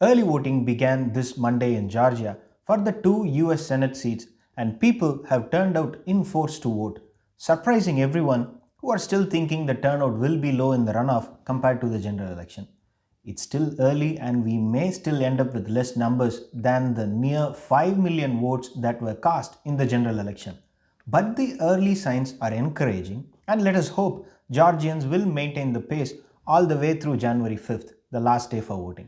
Early voting began this Monday in Georgia for the two US Senate seats, and people have turned out in force to vote, surprising everyone who are still thinking the turnout will be low in the runoff compared to the general election. It's still early, and we may still end up with less numbers than the near 5 million votes that were cast in the general election. But the early signs are encouraging, and let us hope Georgians will maintain the pace all the way through January 5th, the last day for voting.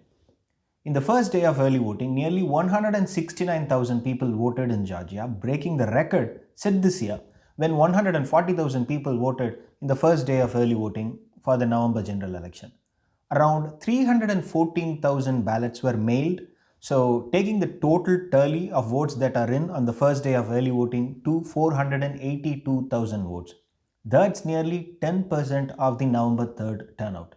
In the first day of early voting, nearly 169,000 people voted in Georgia, breaking the record set this year when 140,000 people voted in the first day of early voting for the November general election. Around 314,000 ballots were mailed, so taking the total tally of votes that are in on the first day of early voting to 482,000 votes. That's nearly 10% of the November 3rd turnout.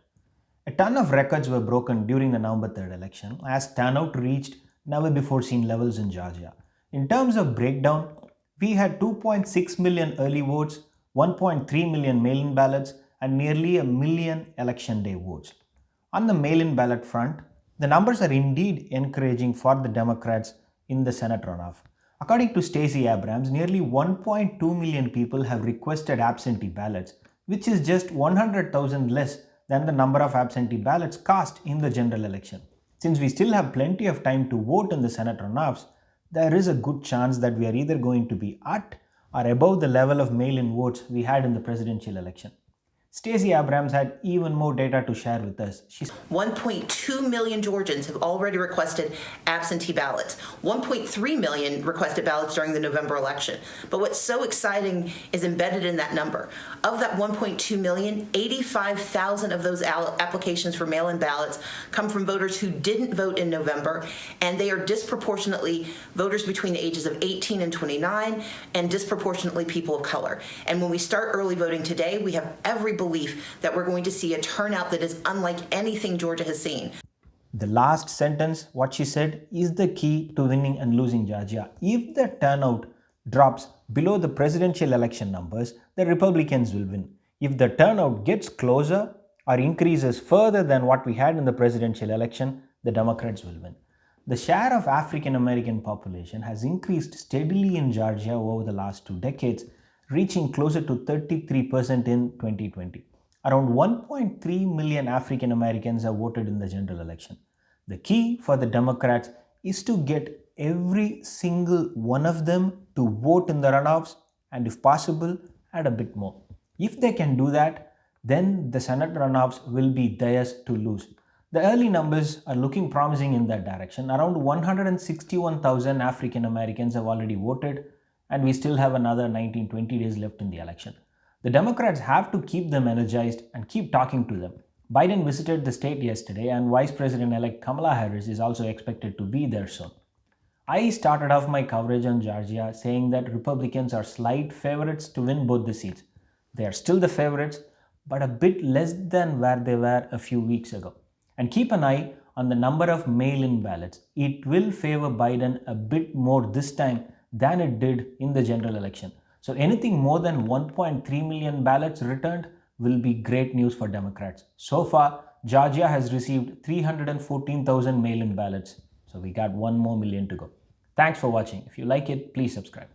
A ton of records were broken during the November 3rd election as turnout reached never before seen levels in Georgia. In terms of breakdown, we had 2.6 million early votes, 1.3 million mail in ballots, and nearly a million election day votes. On the mail in ballot front, the numbers are indeed encouraging for the Democrats in the Senate runoff. According to Stacey Abrams, nearly 1.2 million people have requested absentee ballots, which is just 100,000 less than the number of absentee ballots cast in the general election. Since we still have plenty of time to vote in the Senate runoffs, there is a good chance that we are either going to be at or above the level of mail-in votes we had in the presidential election. Stacey Abrams had even more data to share with us. 1.2 million Georgians have already requested absentee ballots. 1.3 million requested ballots during the November election. But what's so exciting is embedded in that number. Of that 1.2 million, 85,000 of those applications for mail-in ballots come from voters who didn't vote in November, and they are disproportionately voters between the ages of 18 and 29, and disproportionately people of color. And when we start early voting today, we have every belief that we're going to see a turnout that is unlike anything Georgia has seen. The last sentence, what she said, is the key to winning and losing Georgia. If the turnout drops below the presidential election numbers, the Republicans will win. If the turnout gets closer or increases further than what we had in the presidential election, the Democrats will win. The share of African American population has increased steadily in Georgia over the last 2 decades, reaching closer to 33% in 2020. Around 1.3 million African Americans have voted in the general election. The key for the Democrats is to get every single one of them to vote in the runoffs and, if possible, add a bit more. If they can do that, then the Senate runoffs will be theirs to lose. The early numbers are looking promising in that direction. Around 161,000 African Americans have already voted, and we still have another 19-20 days left in the election. The Democrats have to keep them energized and keep talking to them. Biden visited the state yesterday, and Vice President-elect Kamala Harris is also expected to be there soon. I started off my coverage on Georgia saying that Republicans are slight favorites to win both the seats. They are still the favorites, but a bit less than where they were a few weeks ago. And keep an eye on the number of mail-in ballots. It will favor Biden a bit more this time than it did in the general election. So anything more than 1.3 million ballots returned will be great news for Democrats. So far, Georgia has received 314,000 mail-in ballots. So we got 1 more million to go. Thanks for watching. If you like it, please subscribe.